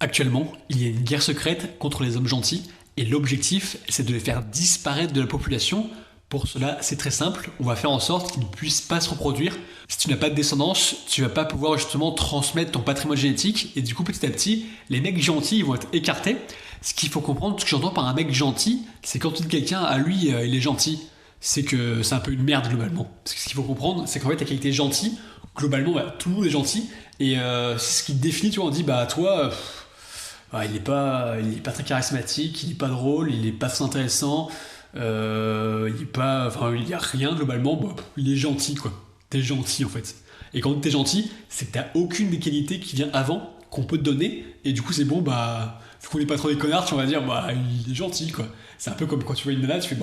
Actuellement, il y a une guerre secrète contre les hommes gentils et l'objectif, c'est de les faire disparaître de la population. Pour cela, c'est très simple, on va faire en sorte qu'ils ne puissent pas se reproduire. Si tu n'as pas de descendance, tu vas pas pouvoir justement transmettre ton patrimoine génétique et du coup petit à petit, les mecs gentils vont être écartés. Ce qu'il faut comprendre, ce que j'entends par un mec gentil, c'est quand tu dis quelqu'un, à lui, il est gentil, c'est que c'est un peu une merde globalement. Parce que ce qu'il faut comprendre, c'est qu'en fait, ta qualité gentil, globalement, tout le monde est gentil et c'est ce qui te définit, tu vois, on dit, bah toi... il est pas très charismatique, il est pas drôle, il est pas très intéressant, il y a rien globalement, il est gentil quoi. T'es gentil en fait. Et quand t'es gentil, c'est que t'as aucune des qualités qui vient avant qu'on peut te donner, et du coup c'est bon, vu qu'on est pas trop des connards, on va dire, il est gentil quoi. C'est un peu comme quand tu vois une nana, tu fais,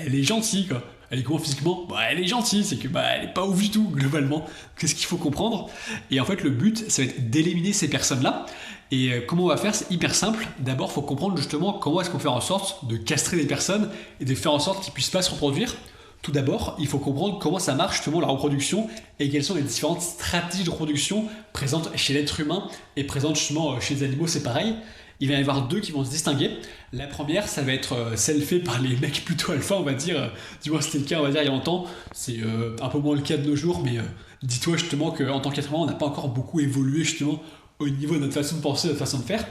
elle est gentille quoi. Elle est comment physiquement? Elle est gentille, c'est que elle est pas ouf du tout globalement. C'est ce qu'il faut comprendre. Et en fait le but, ça va être d'éliminer ces personnes-là. Et comment on va faire? C'est hyper simple. D'abord, il faut comprendre justement comment est-ce qu'on fait en sorte de castrer des personnes et de faire en sorte qu'ils puissent pas se reproduire. Tout d'abord, il faut comprendre comment ça marche justement la reproduction et quelles sont les différentes stratégies de reproduction présentes chez l'être humain et présentes justement chez les animaux, c'est pareil. Il va y avoir deux qui vont se distinguer. La première, ça va être celle faite par les mecs plutôt alpha, on va dire. Du moins, c'était le cas, on va dire, il y a longtemps. C'est un peu moins le cas de nos jours, mais dis-toi justement qu'en tant qu'être humain, on n'a pas encore beaucoup évolué justement au niveau de notre façon de penser, de notre façon de faire.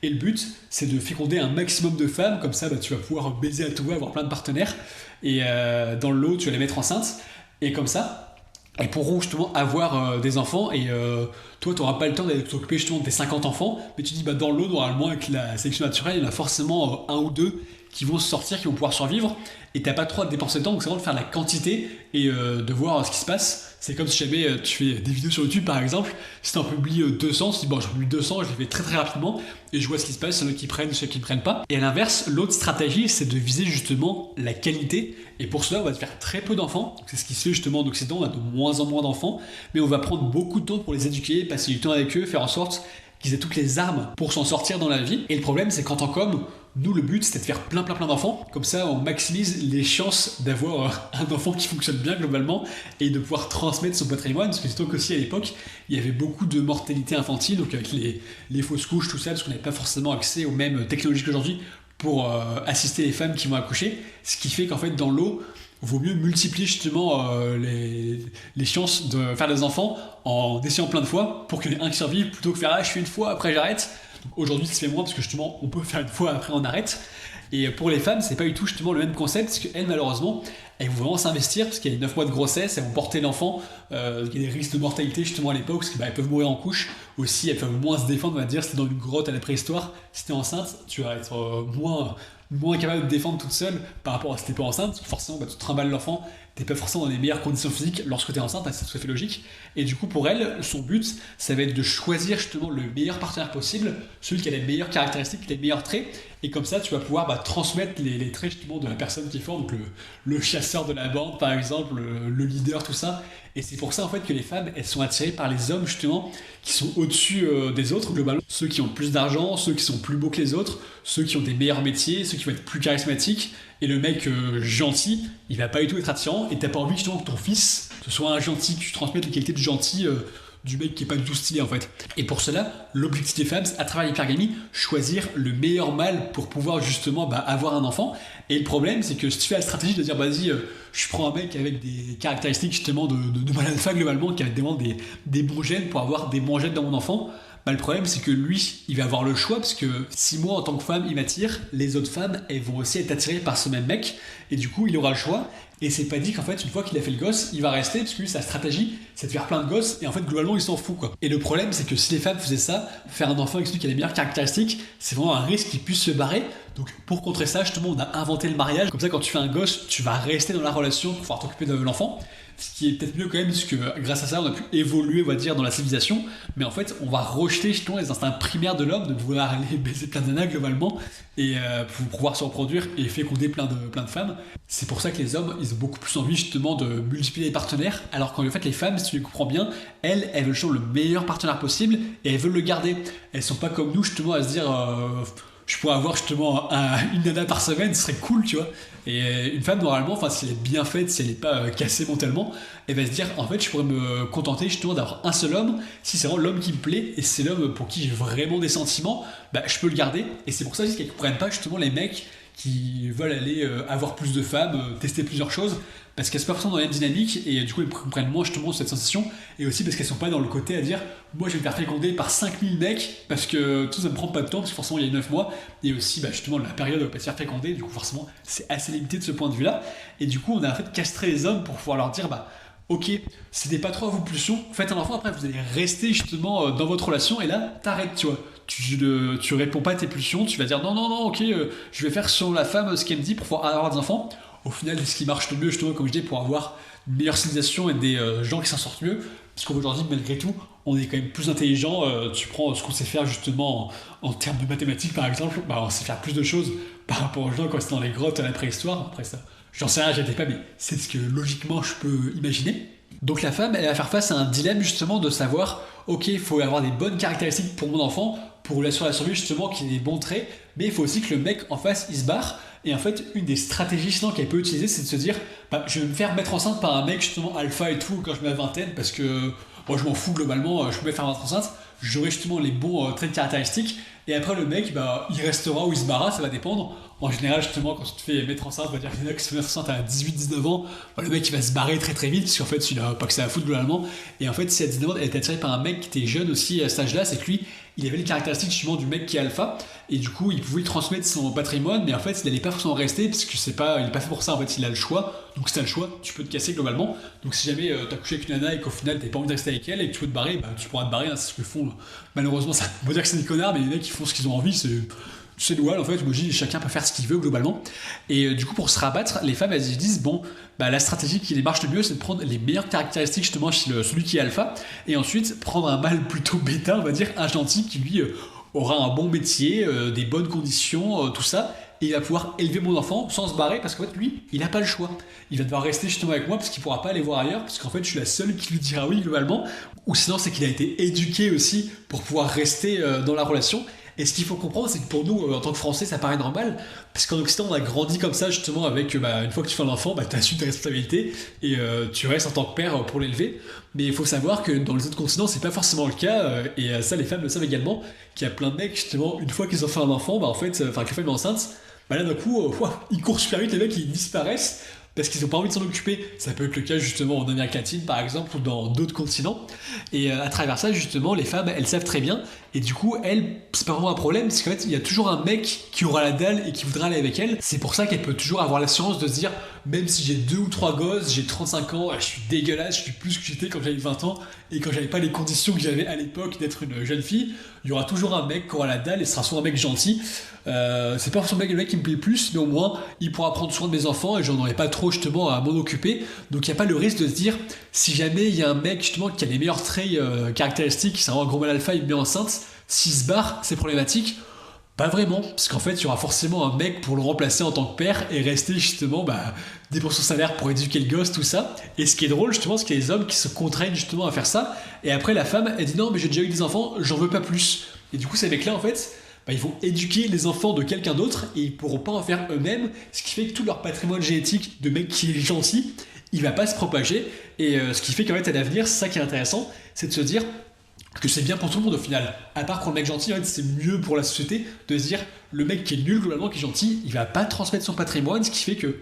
Et le but, c'est de féconder un maximum de femmes, comme ça, tu vas pouvoir baiser à tout va, avoir plein de partenaires. Et dans le lot, tu vas les mettre enceintes. Et comme ça, elles pourront justement avoir des enfants et toi tu n'auras pas le temps d'aller t'occuper justement de tes 50 enfants, mais tu dis dans le lot normalement avec la sélection naturelle il y en a forcément un ou deux qui vont sortir, qui vont pouvoir survivre et t'as pas trop à te dépenser de temps, donc c'est vraiment de faire la quantité et de voir ce qui se passe. C'est comme si jamais tu fais des vidéos sur YouTube par exemple, si t'en publies 200, tu dis j'en publie 200, je les fais très très rapidement et je vois ce qui se passe, ceux qui prennent, ceux qui ne prennent pas. Et à l'inverse, l'autre stratégie c'est de viser justement la qualité et pour cela on va faire très peu d'enfants, c'est ce qui se fait justement en Occident, on a de moins en moins d'enfants, mais on va prendre beaucoup de temps pour les éduquer, passer du temps avec eux, faire en sorte qu'ils aient toutes les armes pour s'en sortir dans la vie. Et le problème c'est qu'en tant qu'homme, nous, le but, c'était de faire plein d'enfants. Comme ça, on maximise les chances d'avoir un enfant qui fonctionne bien globalement et de pouvoir transmettre son patrimoine. Parce que c'est qu'aussi à l'époque, il y avait beaucoup de mortalité infantile, donc avec les fausses couches, tout ça, parce qu'on n'avait pas forcément accès aux mêmes technologies qu'aujourd'hui pour assister les femmes qui vont accoucher. Ce qui fait qu'en fait, dans l'eau, il vaut mieux multiplier justement les chances de faire des enfants en essayant plein de fois pour qu'il y en ait un qui survive plutôt que faire je fais une fois, après j'arrête. Aujourd'hui, ça se fait moins parce que justement, on peut faire une fois, après on arrête. Et pour les femmes, c'est pas du tout justement le même concept parce qu'elles, malheureusement, elles vont vraiment s'investir parce qu'il y a 9 mois de grossesse, elles vont porter l'enfant. Il y a des risques de mortalité justement à l'époque parce qu'elles peuvent mourir en couche. Aussi, elles peuvent moins se défendre, on va dire. Si t'es dans une grotte à la préhistoire, si t'es enceinte, tu vas être moins capable de te défendre toute seule par rapport à si t'es pas enceinte. Forcément, tu te trimbales l'enfant, t'es pas forcément dans les meilleures conditions physiques lorsque t'es enceinte, c'est tout à fait logique. Et du coup, pour elle, son but, ça va être de choisir justement le meilleur partenaire possible, celui qui a les meilleures caractéristiques, les meilleurs traits. Et comme ça, tu vas pouvoir transmettre les traits justement de la personne qui forme, donc le chasseur de la bande par exemple, le leader, tout ça. Et c'est pour ça en fait que les femmes, elles sont attirées par les hommes justement qui sont au-dessus des autres globalement. Ceux qui ont plus d'argent, ceux qui sont plus beaux que les autres, ceux qui ont des meilleurs métiers, ceux qui vont être plus charismatiques. Et le mec gentil, il va pas du tout être attirant et t'as pas envie justement que ton fils ce soit un gentil, que tu transmettes les qualités du gentil du mec qui est pas du tout stylé en fait. Et pour cela, l'objectif des femmes, c'est à travers l'hypergamie, choisir le meilleur mâle pour pouvoir justement avoir un enfant. Et le problème, c'est que si tu fais la stratégie de dire vas-y, je prends un mec avec des caractéristiques justement de mâle alpha globalement, qui a des bons gènes pour avoir des bons gènes dans mon enfant, le problème c'est que lui, il va avoir le choix parce que si moi en tant que femme il m'attire, les autres femmes elles vont aussi être attirées par ce même mec et du coup il aura le choix. Et c'est pas dit qu'en fait, une fois qu'il a fait le gosse, il va rester parce que lui, sa stratégie, c'est de faire plein de gosses et en fait, globalement, il s'en fout quoi. Et le problème, c'est que si les femmes faisaient ça, faire un enfant avec celui qui a les meilleures caractéristiques, c'est vraiment un risque qu'il puisse se barrer. Donc, pour contrer ça, justement, on a inventé le mariage. Comme ça, quand tu fais un gosse, tu vas rester dans la relation pour pouvoir t'occuper de l'enfant. Ce qui est peut-être mieux quand même, parce que grâce à ça, on a pu évoluer, on va dire, dans la civilisation. Mais en fait, on va rejeter justement les instincts primaires de l'homme de vouloir aller baiser plein de nanas globalement et pour pouvoir se reproduire et féconder plein de femmes. C'est pour ça que les hommes, ils ont beaucoup plus envie justement de multiplier les partenaires, alors qu'en fait, les femmes, si tu les comprends bien, elles veulent toujours le meilleur partenaire possible et elles veulent le garder. Elles sont pas comme nous justement à se dire je pourrais avoir justement une nana par semaine, ce serait cool, tu vois. Et une femme, normalement, enfin, si elle est bien faite, si elle n'est pas cassée mentalement, elle va se dire, en fait, je pourrais me contenter justement d'avoir un seul homme, si c'est vraiment l'homme qui me plaît, et c'est l'homme pour qui j'ai vraiment des sentiments, bah, je peux le garder. Et c'est pour ça aussi qu'elles ne comprennent pas justement les mecs qui veulent aller avoir plus de femmes, tester plusieurs choses, parce qu'elles sont pas forcément dans la même dynamique, et du coup, elles comprennent moins justement cette sensation, et aussi parce qu'elles sont pas dans le côté à dire, moi, je vais me faire féconder par 5000 mecs, parce que tout ça me prend pas de temps, parce que forcément, il y a 9 mois, et aussi, bah, justement, la période où on peut se faire féconder, du coup, forcément, c'est assez limité de ce point de vue-là, et du coup, on a en fait castré les hommes pour pouvoir leur dire, bah, ok, c'était pas trop à vos pulsions, faites un enfant, après vous allez rester justement dans votre relation, et là, t'arrêtes, tu vois. Tu réponds pas à tes pulsions, tu vas dire non, non, non, ok, je vais faire sur la femme ce qu'elle me dit pour pouvoir avoir des enfants. Au final, ce qui marche le mieux, justement, comme je dis, pour avoir une meilleure civilisation et des gens qui s'en sortent mieux, parce qu'aujourd'hui, malgré tout, on est quand même plus intelligent. Tu prends ce qu'on sait faire justement en termes de mathématiques, par exemple, bah, on sait faire plus de choses par rapport aux gens quand c'était dans les grottes à la préhistoire. Après ça, j'en sais rien, j'étais pas, mais c'est ce que logiquement je peux imaginer. Donc la femme, elle va faire face à un dilemme justement de savoir, ok, il faut avoir des bonnes caractéristiques pour mon enfant, pour l'assurer la survie justement, qu'il ait des bons traits, mais il faut aussi que le mec en face, il se barre. Et en fait, une des stratégies sinon qu'elle peut utiliser, c'est de se dire, bah, je vais me faire mettre enceinte par un mec justement alpha et tout quand je mets la vingtaine, parce que moi je m'en fous globalement, je peux me faire mettre enceinte, j'aurai justement les bons traits de caractéristiques, et après le mec, bah, il restera ou il se barra, ça va dépendre. En général, justement, quand tu te fais mettre enceinte, on va dire qu'il y en a qui se font mettre enceinte à 18-19 ans, bah, le mec il va se barrer très très vite, parce qu'en fait, il a pas que ça à foutre globalement. Et en fait, si à 19 ans, elle était attirée par un mec qui était jeune aussi à cet âge-là, c'est que lui, il avait les caractéristiques justement du mec qui est alpha, et du coup, il pouvait transmettre son patrimoine, mais en fait, il n'allait pas forcément rester, parce que c'est pas, il n'est pas fait pour ça, en fait, il a le choix. Donc, si t'as le choix, tu peux te casser globalement. Donc, si jamais t'as couché avec une nana et qu'au final, t'as pas envie de rester avec elle et que tu veux te barrer, bah, tu pourras te barrer, hein, c'est ce que font. Malheureusement, ça, on va dire que c'est des connards, mais les mecs qui font ce qu'ils ont envie, c'est dual en fait, moi je dis chacun peut faire ce qu'il veut globalement. Et du coup pour se rabattre, les femmes elles se disent bon bah la stratégie qui les marche le mieux c'est de prendre les meilleures caractéristiques justement chez celui qui est alpha, et ensuite prendre un mâle plutôt bêta, on va dire un gentil qui lui aura un bon métier, des bonnes conditions, tout ça, et il va pouvoir élever mon enfant sans se barrer, parce qu'en fait lui il n'a pas le choix, il va devoir rester justement avec moi parce qu'il pourra pas aller voir ailleurs, parce qu'en fait je suis la seule qui lui dira oui globalement, ou sinon c'est qu'il a été éduqué aussi pour pouvoir rester dans la relation. Et ce qu'il faut comprendre, c'est que pour nous, en tant que Français, ça paraît normal, parce qu'en Occident, on a grandi comme ça, justement, avec une fois que tu fais un enfant, bah, tu assumes tes responsabilités et tu restes en tant que père pour l'élever. Mais il faut savoir que dans les autres continents, c'est pas forcément le cas, et ça, les femmes le savent également, qu'il y a plein de mecs, justement, une fois qu'ils ont fait un enfant, bah, en fait, que la femme est enceinte, bah là, d'un coup, ils courent super vite, les mecs, ils disparaissent. Parce qu'ils n'ont pas envie de s'en occuper. Ça peut être le cas justement en Amérique latine par exemple, ou dans d'autres continents. Et à travers ça justement, les femmes elles savent très bien. Et du coup elles, c'est pas vraiment un problème, parce qu'en fait il y a toujours un mec qui aura la dalle et qui voudra aller avec elle. C'est pour ça qu'elle peut toujours avoir l'assurance de se dire, même si j'ai 2 ou 3 gosses, j'ai 35 ans, je suis dégueulasse, je suis plus que j'étais quand j'avais 20 ans, et quand j'avais pas les conditions que j'avais à l'époque d'être une jeune fille, il y aura toujours un mec qui aura la dalle et ce sera soit un mec gentil. C'est pas forcément le mec qui me plaît le plus, mais au moins il pourra prendre soin de mes enfants et j'en aurai pas trop justement à m'en occuper. Donc il n'y a pas le risque de se dire, si jamais il y a un mec justement qui a les meilleurs traits caractéristiques, qui sera un gros mal alpha, il me met enceinte, s'il se barre, c'est problématique. Pas vraiment, parce qu'en fait il y aura forcément un mec pour le remplacer en tant que père et rester justement dépenser son salaire pour éduquer le gosse, tout ça. Et ce qui est drôle justement, c'est qu'il y a des hommes qui se contraignent justement à faire ça, et après la femme elle dit non mais j'ai déjà eu des enfants, j'en veux pas plus. Et du coup ces mecs là en fait, ils vont éduquer les enfants de quelqu'un d'autre et ils pourront pas en faire eux-mêmes, ce qui fait que tout leur patrimoine génétique de mec qui est gentil, il va pas se propager. Et ce qui fait qu'en fait à l'avenir, c'est ça qui est intéressant, c'est de se dire que c'est bien pour tout le monde au final. À part pour le mec gentil, en fait, c'est mieux pour la société de se dire le mec qui est nul globalement, qui est gentil, il va pas transmettre son patrimoine, ce qui fait que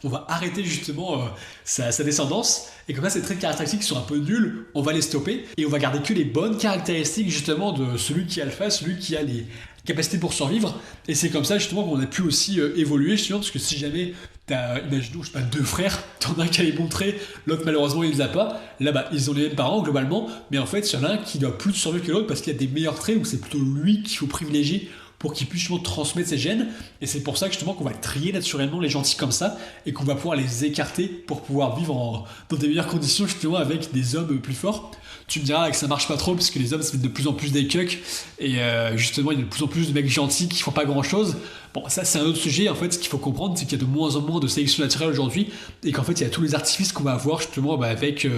on va arrêter justement sa descendance, et comme ça ces traits de caractéristiques qui sont un peu nuls, on va les stopper et on va garder que les bonnes caractéristiques justement de celui qui est alpha, celui qui a les capacités pour survivre. Et c'est comme ça justement qu'on a pu aussi évoluer justement, parce que si jamais t'as, imaginons, je sais pas, 2 frères, t'en as un qui a les bons traits, l'autre malheureusement il les a pas, là ils ont les mêmes parents globalement, mais en fait il y en a un qui doit plus survivre que l'autre parce qu'il a des meilleurs traits, ou c'est plutôt lui qu'il faut privilégier pour qu'il puisse justement transmettre ses gènes. Et c'est pour ça justement qu'on va trier naturellement les gentils comme ça, et qu'on va pouvoir les écarter pour pouvoir vivre dans des meilleures conditions justement avec des hommes plus forts. Tu me diras que ça marche pas trop parce que les hommes se mettent de plus en plus des cucks et justement il y a de plus en plus de mecs gentils qui font pas grand chose. Bon, ça c'est un autre sujet. En fait, ce qu'il faut comprendre, c'est qu'il y a de moins en moins de sélection naturelle aujourd'hui et qu'en fait il y a tous les artifices qu'on va avoir justement avec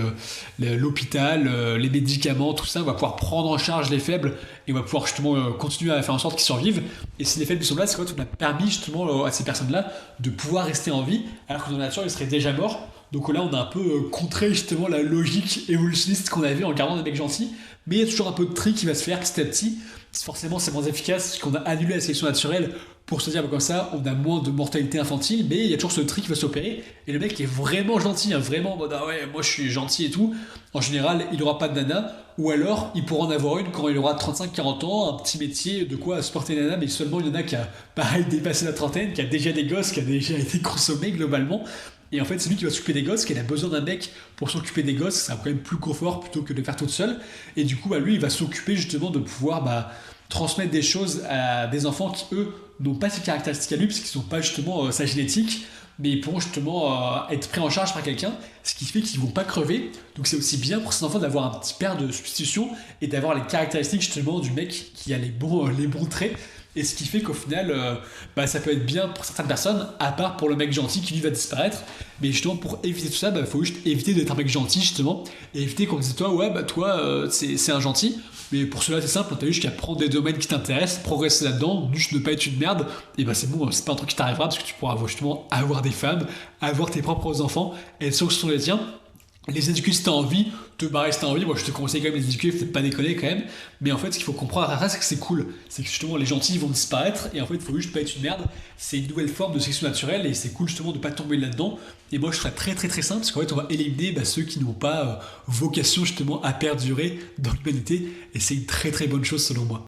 l'hôpital, les médicaments, tout ça. On va pouvoir prendre en charge les faibles et on va pouvoir justement continuer à faire en sorte qu'ils survivent. Et si les faibles sont là, c'est quoi? On a permis justement à ces personnes-là de pouvoir rester en vie alors que dans la nature ils seraient déjà morts. Donc là, on a un peu contré justement la logique évolutionniste qu'on avait en gardant des mecs gentils, mais il y a toujours un peu de tri qui va se faire petit à petit. Forcément, c'est moins efficace parce qu'on a annulé la sélection naturelle pour se dire bah, comme ça, on a moins de mortalité infantile, mais il y a toujours ce tri qui va s'opérer. Et le mec qui est vraiment gentil, hein, vraiment en mode ah ouais, moi je suis gentil et tout, en général, il n'aura pas de nana, ou alors il pourra en avoir une quand il aura 35-40 ans, un petit métier de quoi supporter une nana, mais seulement une nana qui a pareil dépassé la trentaine, qui a déjà des gosses, qui a déjà été consommée globalement. Et en fait, c'est lui qui va s'occuper des gosses, qu'elle a besoin d'un mec pour s'occuper des gosses, c'est quand même plus confort plutôt que de le faire toute seule. Et du coup, bah, lui, il va s'occuper justement de pouvoir transmettre des choses à des enfants qui, eux, n'ont pas ces caractéristiques à lui, parce qu'ils n'ont pas justement sa génétique, mais ils pourront justement être pris en charge par quelqu'un, ce qui fait qu'ils ne vont pas crever. Donc c'est aussi bien pour ces enfants d'avoir un petit père de substitution et d'avoir les caractéristiques justement du mec qui a les bons traits. Et ce qui fait qu'au final, ça peut être bien pour certaines personnes, à part pour le mec gentil qui lui va disparaître. Mais justement, pour éviter tout ça, il faut juste éviter d'être un mec gentil, justement. Et éviter qu'on dise, toi, ouais, toi, c'est un gentil. Mais pour cela, c'est simple, t'as juste qu'à prendre des domaines qui t'intéressent, progresser là-dedans, juste ne pas être une merde. Et c'est bon, c'est pas un truc qui t'arrivera parce que tu pourras justement avoir des femmes, avoir tes propres enfants, et ceux qui sont les tiens. Les éduquer si t'as envie, te barrer si t'as envie, moi je te conseille quand même les éduquer, faut pas déconner quand même, mais en fait ce qu'il faut comprendre après c'est que c'est cool, c'est que justement les gentils vont disparaître et en fait il faut juste pas être une merde, c'est une nouvelle forme de sélection naturelle et c'est cool justement de pas tomber là-dedans, et moi je ferais très très très simple parce qu'en fait on va éliminer ceux qui n'ont pas vocation justement à perdurer dans l'humanité et c'est une très très bonne chose selon moi.